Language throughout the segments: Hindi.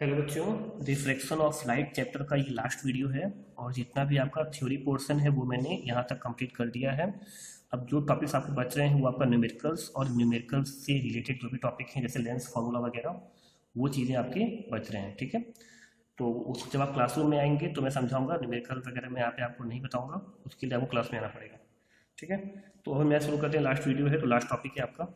हेलो बच्चों, रिफ्लेक्शन ऑफ लाइट चैप्टर का ये लास्ट वीडियो है और जितना भी आपका थ्योरी पोर्शन है वो मैंने यहाँ तक कंप्लीट कर दिया है। अब जो टॉपिक्स आपके बच रहे हैं वो आपका न्यूमेरिकल्स और न्यूमेरिकल्स से रिलेटेड जो भी टॉपिक हैं जैसे लेंस फार्मूला वगैरह वो चीज़ें आपके बच रहे हैं। ठीक है, तो उस जब आप क्लासरूम में आएंगे तो मैं समझाऊंगा। न्यूमेरिकल वगैरह मैं यहाँ पे आपको नहीं बताऊंगा, उसके लिए आपको क्लास में आना पड़ेगा। ठीक है, तो अब मैं शुरू करते हैं। लास्ट वीडियो है तो लास्ट टॉपिक है आपका।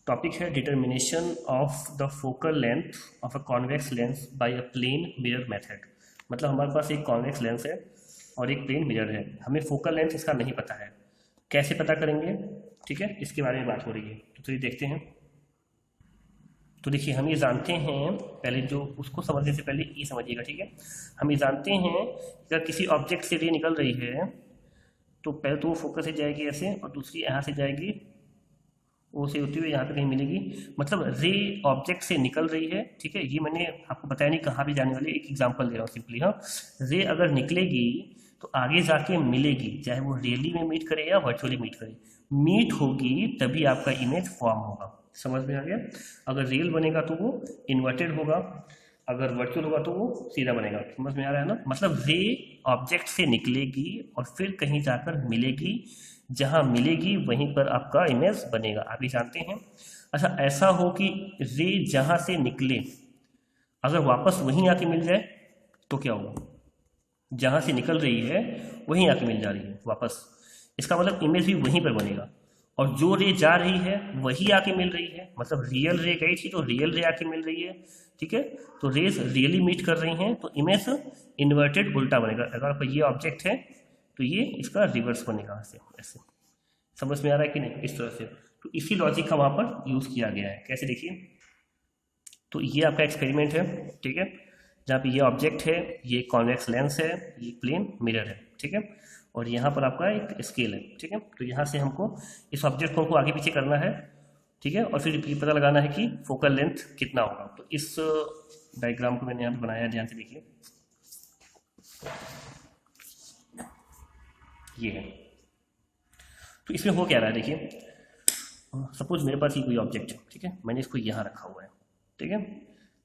टॉपिक है determination of the focal length of a convex lens by a plane mirror method. मतलब हमारे पास एक कॉन्वेक्स लेंस है और एक प्लेन मिरर है, हमें फोकल लेंथ इसका नहीं पता है, कैसे पता करेंगे? ठीक है, इसके बारे में बात हो रही है, तो चलिए देखते हैं। तो देखिए, हम ये जानते हैं, पहले जो उसको समझने से पहले ये समझिएगा। ठीक है, हम ये जानते हैं कि अगर किसी ऑब्जेक्ट से रे निकल रही है तो पहले तो वो फोकस से जाएगी ऐसे, और दूसरी यहाँ से जाएगी, ओ से होती हुई यहाँ पे कहीं मिलेगी। मतलब रे ऑब्जेक्ट से निकल रही है। ठीक है, ये मैंने आपको बताया नहीं कहाँ भी जाने वाली, एक एग्जांपल दे रहा हूँ सिंपली। हाँ, रे अगर निकलेगी तो आगे जाके मिलेगी, चाहे वो रियली में मीट करे या वर्चुअली मीट करे, मीट होगी तभी आपका इमेज फॉर्म होगा। समझ में आ गया? अगर रियल बनेगा तो वो इन्वर्टेड होगा, अगर वर्चुअल होगा तो वो सीधा बनेगा। समझ में आ रहा है ना? मतलब रे ऑब्जेक्ट से निकलेगी और फिर कहीं जाकर मिलेगी, जहां मिलेगी वहीं पर आपका इमेज बनेगा। आप ये जानते हैं। अच्छा, ऐसा हो कि रे जहां से निकले अगर वापस वहीं आके मिल जाए तो क्या होगा? जहां से निकल रही है वहीं आके मिल जा रही है वापस, इसका मतलब इमेज भी वहीं पर बनेगा। और जो रे जा रही है वही आके मिल रही है, मतलब रियल रे गई थी तो रियल रे आके मिल रही है। ठीक है, तो रेस रियली मीट कर रही हैं तो इमेज इन्वर्टेड उल्टा बनेगा। अगर ये ऑब्जेक्ट है तो ये इसका रिवर्स बनेगा ऐसे ऐसे। समझ में आ रहा है कि नहीं? इस तरह से। तो इसी लॉजिक का वहां पर यूज किया गया है। कैसे, देखिए। तो ये आपका एक्सपेरिमेंट है। ठीक है, जहाँ पे ये ऑब्जेक्ट है, ये कॉन्वेक्स लेंस है, ये प्लेन मिरर है। ठीक है, और यहाँ पर आपका एक स्केल है। ठीक है, तो यहाँ से हमको इस ऑब्जेक्ट को हमको आगे पीछे करना है। ठीक है, और फिर ये पता लगाना है कि फोकल लेंथ कितना होगा। तो इस डायग्राम को मैंने यहाँ पे बनाया, ध्यान से देखिए। ये है, तो इसमें हो क्या रहा है, देखिए। सपोज मेरे पास ये कोई ऑब्जेक्ट है। ठीक है, मैंने इसको यहाँ रखा हुआ है। ठीक है,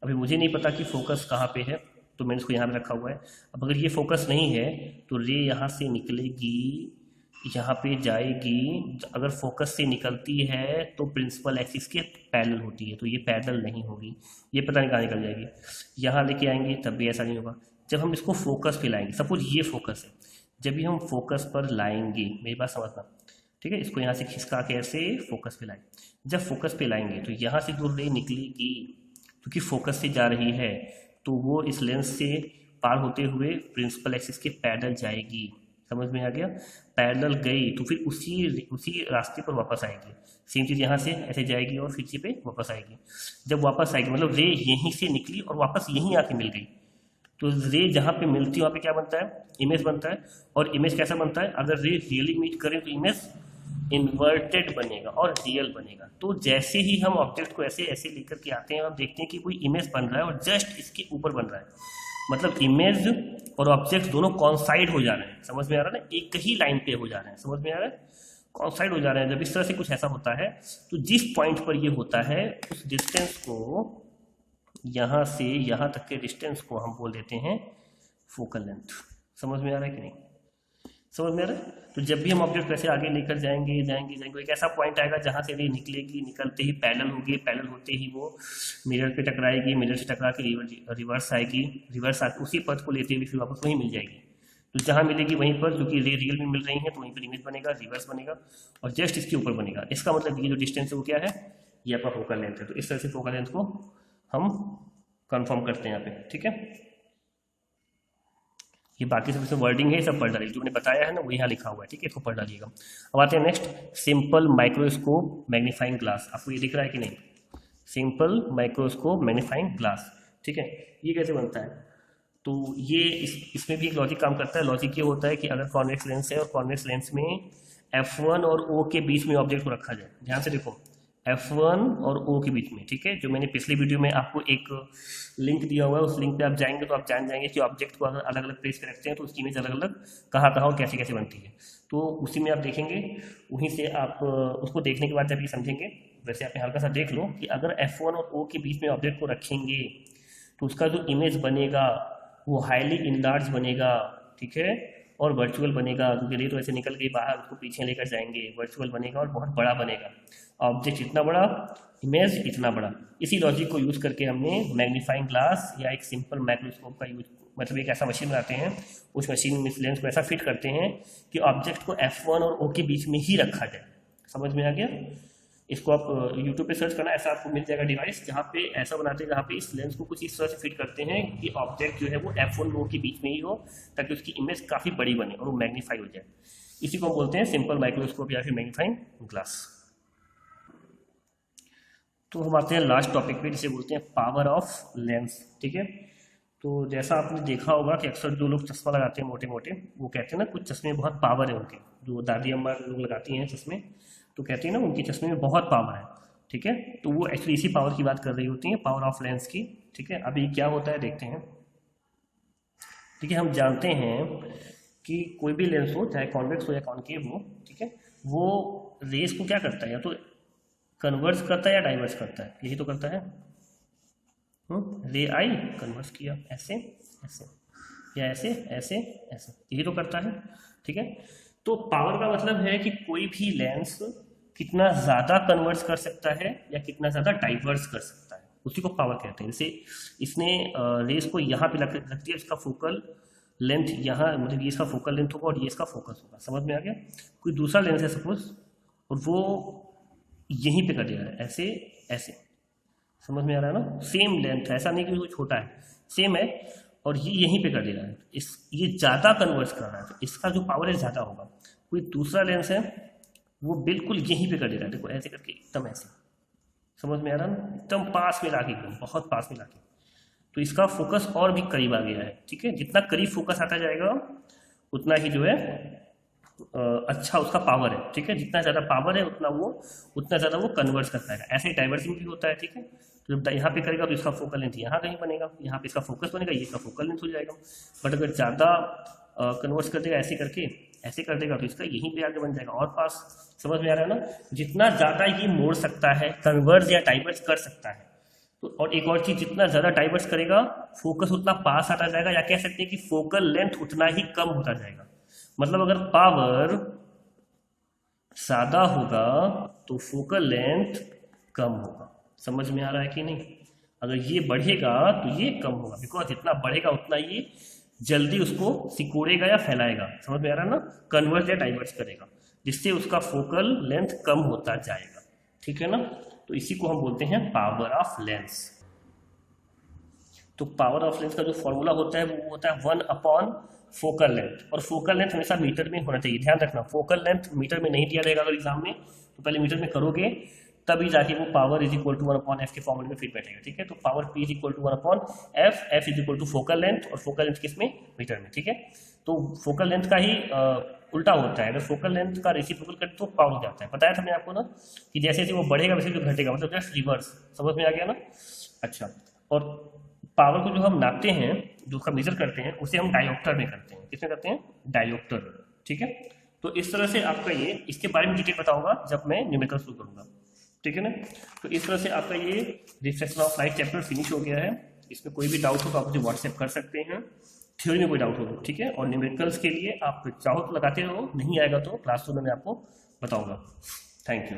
अभी मुझे नहीं पता कि फोकस कहाँ पे है, तो मैंने इसको यहाँ पे रखा हुआ है। अब अगर ये फोकस नहीं है तो रे यहाँ से निकलेगी, यहाँ पे जाएगी। अगर फोकस से निकलती है तो प्रिंसिपल एक्सिस के पैरेलल होती है, तो ये पैरेलल नहीं होगी, ये पता नहीं कहाँ निकल जाएगी। यहाँ लेके आएंगे तब भी ऐसा नहीं होगा। जब हम इसको फोकस पे लाएंगे, सपोज ये फोकस है, जब भी हम फोकस पर लाएंगे, मेरी बात समझना। ठीक है, इसको यहाँ से खिसका के ऐसे फोकस पे लाएं। जब फोकस पे लाएंगे तो यहाँ से जो रे निकलेगी, क्योंकि फोकस से जा रही है तो वो इस लेंस से पार होते हुए प्रिंसिपल एक्सिस के पैरेलल जाएगी। समझ में आ गया? पैरेलल गई तो फिर उसी उसी रास्ते पर वापस आएगी। सेम चीज़ यहाँ से ऐसे जाएगी और फिर पे वापस आएगी। जब वापस आएगी मतलब रे यहीं से निकली और वापस यहीं आके मिल गई, तो रे जहाँ पे मिलती है वहाँ पे क्या बनता है? इमेज बनता है। और इमेज कैसा बनता है? अगर रे रियली मीट करें तो इमेज इन्वर्टेड बनेगा और रियल बनेगा। तो जैसे ही हम ऑब्जेक्ट को ऐसे ऐसे लेकर के आते हैं और देखते हैं कि कोई इमेज बन रहा है और जस्ट इसके ऊपर बन रहा है, मतलब इमेज और ऑब्जेक्ट दोनों कॉन्साइड हो जा रहे हैं। समझ में आ रहा है ना? एक ही लाइन पे हो जा रहे हैं। समझ में आ रहा है? कॉन्साइड हो जा रहे हैं। जब इस तरह से कुछ ऐसा होता है तो जिस पॉइंट पर ये होता है उस डिस्टेंस को, यहाँ से यहाँ तक के डिस्टेंस को हम बोल देते हैं फोकल लेंथ। समझ में आ रहा है कि नहीं? समझ में आ रहा है? तो जब भी हम ऑब्जेक्ट वैसे आगे लेकर जाएंगे जाएंगे जाएंगे, एक ऐसा पॉइंट आएगा जहां से रे निकलेगी, निकलते ही पैरेलल होगी, पैरेलल होते ही वो मिरर पे टकराएगी, मिरर से टकरा के रिवर्स आएगी, रिवर्स आके उसी पथ को लेते हुए फिर वापस वहीं मिल जाएगी। तो जहां मिलेगी वहीं पर, जो कि रे रियल में मिल रही है, तो वहीं पर इमेज बनेगा, रिवर्स बनेगा और जस्ट इसके ऊपर बनेगा। इसका मतलब ये जो डिस्टेंस है वो क्या है? ये आपका फोकल लेंथ है। तो इस तरह से फोकल लेंथ को हम कंफर्म करते हैं यहाँ पे। ठीक है, ये बाकी सब इसमें वर्डिंग है, सब पढ़ डालिए, जो मैंने बताया है ना वो यहाँ लिखा हुआ है। ठीक है, इसको पढ़ डालिएगा। अब आते हैं next, simple microscope magnifying glass. आपको ये दिख रहा है कि नहीं? Simple microscope magnifying glass. ठीक है, ये कैसे बनता है? तो ये इसमें भी एक लॉजिक काम करता है। लॉजिक ये होता है कि अगर कॉन्वेक्स लेंस है और कॉन्वेक्स लेंस में F1 और O के बीच में ऑब्जेक्ट को रखा जाए, ध्यान से देखो, F1 और O के बीच में। ठीक है, जो मैंने पिछले वीडियो में आपको एक लिंक दिया हुआ है, उस लिंक पे आप जाएंगे तो आप जान जाएंगे कि ऑब्जेक्ट को अगर अलग अलग प्लेस पे रखते हैं तो उसकी इमेज अलग अलग कहाँ कहाँ और कैसे कैसे बनती है। तो उसी में आप देखेंगे, वहीं से आप उसको देखने के बाद जब ये समझेंगे, वैसे आप हल्का सा देख लो कि अगर F1 और O के बीच में ऑब्जेक्ट को रखेंगे तो उसका जो इमेज बनेगा वो हाईली इनलार्ज बनेगा, ठीक है, और वर्चुअल बनेगा, क्योंकि रे तो ऐसे निकल गई बाहर, उसको पीछे लेकर जाएंगे, वर्चुअल बनेगा और बहुत बड़ा बनेगा। ऑब्जेक्ट इतना बड़ा, इमेज इतना बड़ा। इसी लॉजिक को यूज़ करके हमने मैग्नीफाइंग ग्लास या एक सिंपल माइक्रोस्कोप का यूज, मतलब एक ऐसा मशीन बनाते हैं, उस मशीन में इस लेंस को ऐसा फिट करते हैं कि ऑब्जेक्ट को F1 और O के बीच में ही रखा जाए। समझ में आ गया? इसको आप यूट्यूब पे सर्च करना, ऐसा आपको मिल जाएगा डिवाइस, जहाँ पे ऐसा बनाते हैं, जहाँ पे इस लेंस को कुछ इस तरह से फिट करते हैं कि ऑब्जेक्ट जो है वो F1 और O के बीच में ही हो, ताकि उसकी इमेज काफ़ी बड़ी बने और वो मैग्नीफाई हो जाए। इसी को हम बोलते हैं सिंपल माइक्रोस्कोप या फिर मैग्नीफाइंग ग्लास। तो हम आते हैं लास्ट टॉपिक पे, जिसे बोलते हैं पावर ऑफ लेंस, ठीक है। तो जैसा आपने देखा होगा कि अक्सर जो लोग चश्मा लगाते हैं मोटे मोटे, वो कहते हैं ना कुछ चश्मे में बहुत पावर है उनके, जो दादी अम्मा लोग लगाती हैं चश्मे, तो कहते हैं ना उनके चश्मे में बहुत पावर है, ठीक है। तो वो एक्चुअली इसी पावर की बात कर रही होती है, पावर ऑफ लेंस की, ठीक है। अभी क्या होता है देखते हैं, ठीक है। हम जानते हैं कि कोई भी लेंस हो, चाहे कॉन्वेक्स हो या कॉनकेव हो, ठीक है, वो रेस को क्या करता है, या तो कन्वर्स करता है या डाइवर्स करता है, यही तो करता है। रे आई कन्वर्स किया ऐसे ऐसे, या ऐसे ऐसे ऐसे, यही तो करता है, ठीक है। तो पावर का मतलब है कि कोई भी लेंस कितना ज़्यादा कन्वर्स कर सकता है या कितना ज़्यादा डाइवर्स कर सकता है, उसी को पावर कहते हैं। जैसे इसने रेस को यहाँ पे रख दिया, इसका फोकल लेंथ यहाँ, मतलब ये इसका फोकल लेंथ होगा और ये इसका फोकस होगा। समझ में आ गया? कोई दूसरा लेंस है सपोज, और वो यहीं पे कर दे रहा है ऐसे ऐसे, समझ में आ रहा है ना? सेम लेंथ है, ऐसा नहीं कि वो छोटा है, सेम है, और ये यहीं पे कर दे रहा है, ये ज़्यादा कन्वर्स कर रहा है, तो इसका जो पावर है ज़्यादा होगा। कोई दूसरा लेंस है वो बिल्कुल यहीं पे कर दे रहा है, देखो ऐसे करके एकदम ऐसे, समझ में आ रहा है ना? एकदम पास में लाके, एकदम बहुत पास में लाके, तो इसका फोकस और भी करीब आ गया है, ठीक है। जितना करीब फोकस आता जाएगा उतना ही जो है अच्छा उसका पावर है, ठीक है। जितना ज़्यादा पावर है उतना ज़्यादा वो कन्वर्ट कर पाएगा। ऐसे ही डाइवर्सिंग भी होता है, ठीक है। तो जब यहाँ पे करेगा तो इसका फोकल लेंथ यहाँ कहीं बनेगा, यहाँ पे इसका फोकस बनेगा, ये इसका फोकल लेंथ हो जाएगा। बट अगर ज़्यादा कन्वर्ट कर देगा, ऐसे करके ऐसे कर देगा, तो इसका यहीं पे आगे बन जाएगा और पास। समझ में आ रहा है ना? जितना ज़्यादा ये मोड़ सकता है, कन्वर्ट या डाइवर्स कर सकता है, तो और एक और चीज़, जितना ज़्यादा डाइवर्स करेगा फोकस उतना पास आता जाएगा, या कह सकते हैं कि फोकल लेंथ उतना ही कम होता जाएगा। मतलब अगर पावर ज़्यादा होगा तो फोकल लेंथ कम होगा। समझ में आ रहा है कि नहीं? अगर ये बढ़ेगा तो ये कम होगा, बिकॉज जितना बढ़ेगा उतना ये जल्दी उसको सिकोड़ेगा या फैलाएगा। समझ में आ रहा है ना? कन्वर्स या डाइवर्स करेगा, जिससे उसका फोकल लेंथ कम होता जाएगा, ठीक है ना? तो इसी को हम बोलते हैं पावर ऑफ लेंस। तो पावर ऑफ लेंस का जो फॉर्मूला होता है वो होता है 1/फोकल लेंथ, और फोकल लेंथ हमेशा मीटर में होना चाहिए। ध्यान रखना, फोकल लेंथ मीटर में नहीं दिया जाएगा अगर एग्जाम में, तो पहले मीटर में करोगे तभी जाके वो power is equal to 1/f के फॉर्मूले में फिट बैठेगा, ठीक है। तो power P is equal to 1/f, f is equal to focal length, और फोकल लेंथ किस में? मीटर में, ठीक है। तो फोकल लेंथ का ही उल्टा होता है, अगर फोकल लेंथ का रेसिप्रोकल करते तो पावर हो जाता है। बताया था मैंने आपको ना कि जैसे जैसे वो बढ़ेगा वैसे जो घटेगा, मतलब जस्ट रिवर्स। समझ में आ गया ना? अच्छा, और पावर को जो हम नापते हैं, जो उसका मेजर करते हैं, उसे हम डायोप्टर में करते हैं। किसमें करते हैं? डायोप्टर, ठीक है। तो इस तरह से आपका ये, इसके बारे में डिटेल बताऊंगा जब मैं न्यूमेरिकल शुरू करूंगा, ठीक है ना। तो इस तरह से आपका ये reflection of light chapter finish हो गया है। इसमें कोई भी डाउट हो तो आप मुझे व्हाट्सएप कर सकते हैं, थ्योरी में कोई डाउट हो तो, ठीक है। और न्यूमेरिकल्स के लिए आप चाहो तो लगाते रहो, नहीं आएगा तो क्लास 2 में मैं आपको बताऊंगा। Thank you.